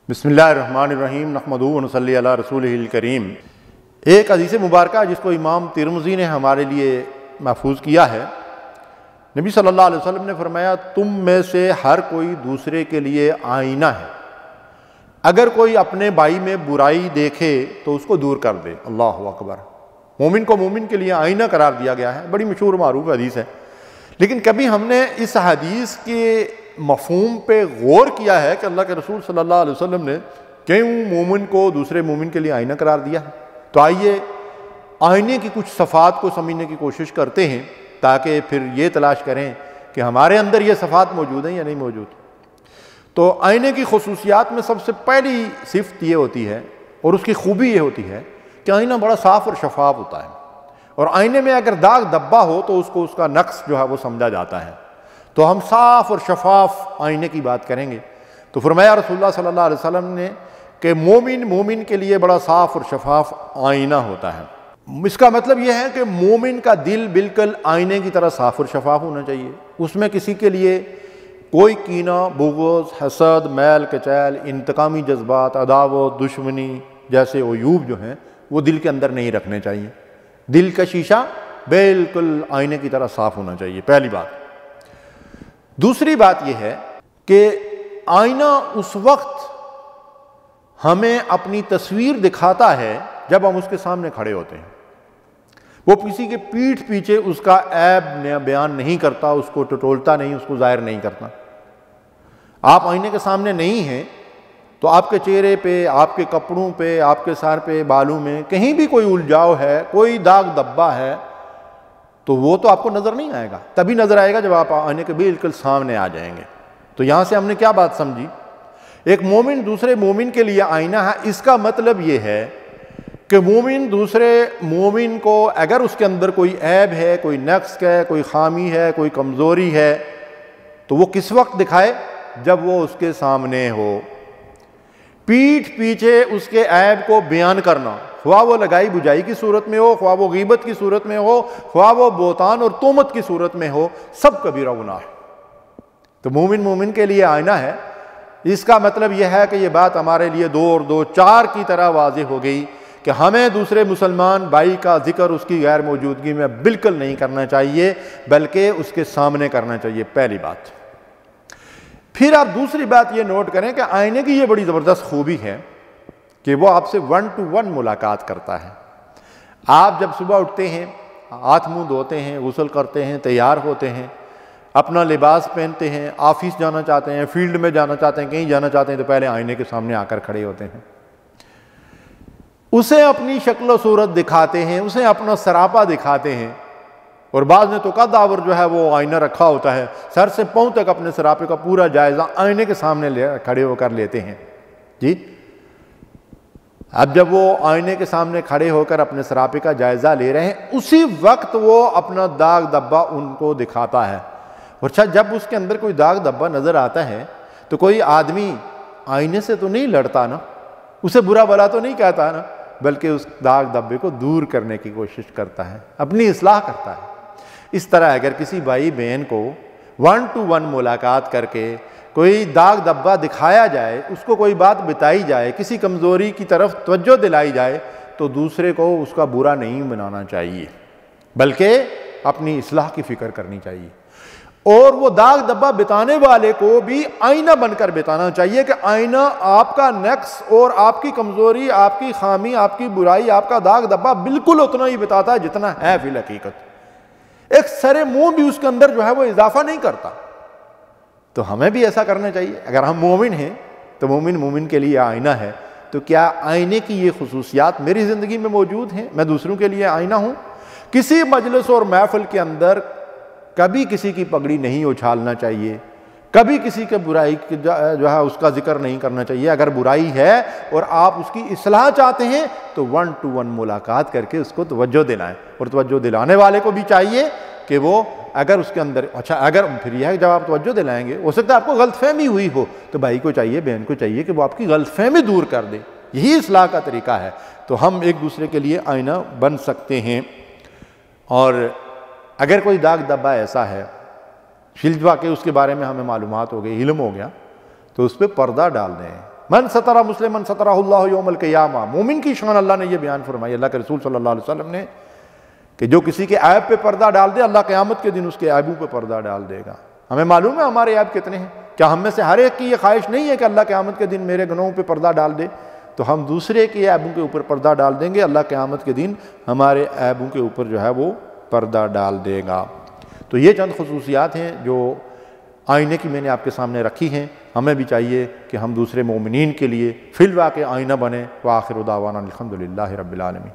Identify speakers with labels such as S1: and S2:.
S1: بسم اللہ الرحمن الرحیم نحمدہ ونصلی علی رسولہ الکریم۔ ایک حدیث مبارکہ جس کو امام ترمذی نے ہمارے لیے محفوظ کیا ہے، نبی صلی اللہ علیہ وسلم نے فرمایا تم میں سے ہر کوئی دوسرے کے لیے آئینہ ہے، اگر کوئی اپنے بھائی میں برائی دیکھے تو اس کو دور کر دے۔ اللہ اکبر۔ مومن کو مومن کے لیے آئینہ قرار دیا گیا ہے، بڑی مشہور معروف حدیث ہے، لیکن کبھی ہم نے اس حدیث کے مفہوم پہ غور کیا ہے کہ اللہ کے رسول صلی اللہ علیہ وسلم نے کیوں مومن کو دوسرے مومن کے لیے آئینہ قرار دیا ہے؟ تو آئیے آئینے کی کچھ صفات کو سمجھنے کی کوشش کرتے ہیں تاکہ پھر یہ تلاش کریں کہ ہمارے اندر یہ صفات موجود ہیں یا نہیں موجود۔ تو آئینے کی خصوصیات میں سب سے پہلی صفت یہ ہوتی ہے اور اس کی خوبی یہ ہوتی ہے کہ آئینہ بڑا صاف اور شفاف ہوتا ہے، اور آئینے میں اگر داغ دھبا ہو تو اس کو اس کا نقص جو ہے وہ سمجھا جاتا ہے۔ تو ہم صاف اور شفاف آئینے کی بات کریں گے تو فرمایا رسول اللہ صلی اللہ علیہ وسلم نے کہ مومن کے لیے بڑا صاف اور شفاف آئینہ ہوتا ہے۔ اس کا مطلب یہ ہے کہ مومن کا دل بالکل آئینے کی طرح صاف اور شفاف ہونا چاہیے، اس میں کسی کے لیے کوئی کینہ، بغض، حسد، میل کچیل، انتقامی جذبات، عداوت، دشمنی جیسے عیوب جو ہیں وہ دل کے اندر نہیں رکھنے چاہیے۔ دل کا شیشہ بالکل آئینے کی طرح صاف ہونا چاہیے، پہلی بات۔ دوسری بات یہ ہے کہ آئینہ اس وقت ہمیں اپنی تصویر دکھاتا ہے جب ہم اس کے سامنے کھڑے ہوتے ہیں، وہ کسی کے پیٹھ پیچھے اس کا عیب بیان نہیں کرتا، اس کو ٹٹولتا نہیں، اس کو ظاہر نہیں کرتا۔ آپ آئینے کے سامنے نہیں ہیں تو آپ کے چہرے پہ، آپ کے کپڑوں پہ، آپ کے سر پہ، بالوں میں کہیں بھی کوئی الجھاؤ ہے، کوئی داغ دھبا ہے تو وہ تو آپ کو نظر نہیں آئے گا، تبھی نظر آئے گا جب آپ آئینے کے بالکل سامنے آ جائیں گے۔ تو یہاں سے ہم نے کیا بات سمجھی؟ ایک مومن دوسرے مومن کے لیے آئینہ ہے، اس کا مطلب یہ ہے کہ مومن دوسرے مومن کو اگر اس کے اندر کوئی عیب ہے، کوئی نقص ہے، کوئی خامی ہے، کوئی کمزوری ہے تو وہ کس وقت دکھائے؟ جب وہ اس کے سامنے ہو۔ پیٹھ پیچھے اس کے عیب کو بیان کرنا، خواہ وہ لگائی بجائی کی صورت میں ہو، خواہ وہ غیبت کی صورت میں ہو، خواہ وہ بہتان اور تہمت کی صورت میں ہو، سب کبیرہ گناہ ہے۔ تو مومن کے لیے آئینہ ہے، اس کا مطلب یہ ہے کہ یہ بات ہمارے لیے 2 اور 2 4 کی طرح واضح ہو گئی کہ ہمیں دوسرے مسلمان بھائی کا ذکر اس کی غیر موجودگی میں بالکل نہیں کرنا چاہیے، بلکہ اس کے سامنے کرنا چاہیے، پہلی بات۔ پھر آپ دوسری بات یہ نوٹ کریں کہ آئینے کی یہ بڑی زبردست خوبی ہے کہ وہ آپ سے 1 to 1 ملاقات کرتا ہے۔ آپ جب صبح اٹھتے ہیں، ہاتھ منہ دھوتے ہیں، غسل کرتے ہیں، تیار ہوتے ہیں، اپنا لباس پہنتے ہیں، آفس جانا چاہتے ہیں، فیلڈ میں جانا چاہتے ہیں، کہیں جانا چاہتے ہیں تو پہلے آئینے کے سامنے آ کر کھڑے ہوتے ہیں، اسے اپنی شکل و صورت دکھاتے ہیں، اسے اپنا سراپا دکھاتے ہیں، اور بعض نے تو قداور جو ہے وہ آئینہ رکھا ہوتا ہے، سر سے پاؤں تک اپنے سراپے کا پورا جائزہ آئینے کے سامنے کھڑے ہو کر لیتے ہیں۔ جی، اب جب وہ آئینے کے سامنے کھڑے ہو کر اپنے سراپے کا جائزہ لے رہے ہیں، اسی وقت وہ اپنا داغ دھبا ان کو دکھاتا ہے۔ اور اچھا، جب اس کے اندر کوئی داغ دھبا نظر آتا ہے تو کوئی آدمی آئینے سے تو نہیں لڑتا نا، اسے برا بھلا تو نہیں کہتا نا، بلکہ اس داغ دھبے کو دور کرنے کی کوشش کرتا ہے، اپنی اصلاح کرتا ہے۔ اس طرح اگر کسی بھائی بہن کو 1 to 1 ملاقات کر کے کوئی داغ دھبا دکھایا جائے، اس کو کوئی بات بتائی جائے، کسی کمزوری کی طرف توجہ دلائی جائے تو دوسرے کو اس کا برا نہیں بنانا چاہیے، بلکہ اپنی اصلاح کی فکر کرنی چاہیے، اور وہ داغ دھبا بتانے والے کو بھی آئینہ بن کر بتانا چاہیے کہ آئینہ آپ کا نقص اور آپ کی کمزوری، آپ کی خامی، آپ کی برائی، آپ کا داغ دھبا بالکل اتنا ہی بتاتا ہے جتنا ہے فی الحقیقت، ایک سر منہ بھی اس کے اندر جو ہے وہ اضافہ نہیں کرتا۔ تو ہمیں بھی ایسا کرنا چاہیے، اگر ہم مومن ہیں تو مومن کے لیے آئینہ ہے، تو کیا آئینے کی یہ خصوصیات میری زندگی میں موجود ہیں؟ میں دوسروں کے لیے آئینہ ہوں؟ کسی مجلس اور محفل کے اندر کبھی کسی کی پگڑی نہیں اچھالنا چاہیے، کبھی کسی کے برائی جو ہے اس کا ذکر نہیں کرنا چاہیے۔ اگر برائی ہے اور آپ اس کی اصلاح چاہتے ہیں تو 1 to 1 ملاقات کر کے اس کو توجہ دلائیں، اور توجہ دلانے والے کو بھی چاہیے کہ وہ اگر اس کے اندر اگر پھر یہ ہے کہ جب آپ توجہ دلائیں گے، ہو سکتا ہے آپ کو غلط فہمی ہوئی ہو تو بھائی کو چاہیے، بہن کو چاہیے کہ وہ آپ کی غلط فہمی دور کر دے، یہی اصلاح کا طریقہ ہے۔ تو ہم ایک دوسرے کے لیے آئینہ بن سکتے ہیں۔ اور اگر کوئی داغ دھبا ایسا ہے شلجوا کے اس کے بارے میں ہمیں معلومات ہو گئی، علم ہو گیا، تو اس پہ پردہ ڈال دیں، من سترہ مسلمن سترہ اللہ یوم القیامہ، مومن کی شان اللہ نے یہ بیان فرمائی، اللہ کے رسول صلی اللہ علیہ وسلم نے، کہ جو کسی کے عیب پہ پردہ ڈال دے اللہ قیامت کے دن اس کے عیبوں پہ پردہ ڈال دے گا۔ ہمیں معلوم ہے ہمارے عیب کتنے ہیں، کیا ہم میں سے ہر ایک کی یہ خواہش نہیں ہے کہ اللہ قیامت کے دن میرے گناہوں پہ پردہ ڈال دے؟ تو ہم دوسرے کے عیبوں کے اوپر پردہ ڈال دیں گے، اللہ قیامت کے دن ہمارے عیبوں کے اوپر جو ہے وہ پردہ ڈال دے گا۔ تو یہ چند خصوصیات ہیں جو آئینے کی میں نے آپ کے سامنے رکھی ہیں۔ ہمیں بھی چاہیے کہ ہم دوسرے مومنین کے لیے فی الواقع آئینہ بنیں۔ وآخر دعوانا الحمدللہ رب العالمین۔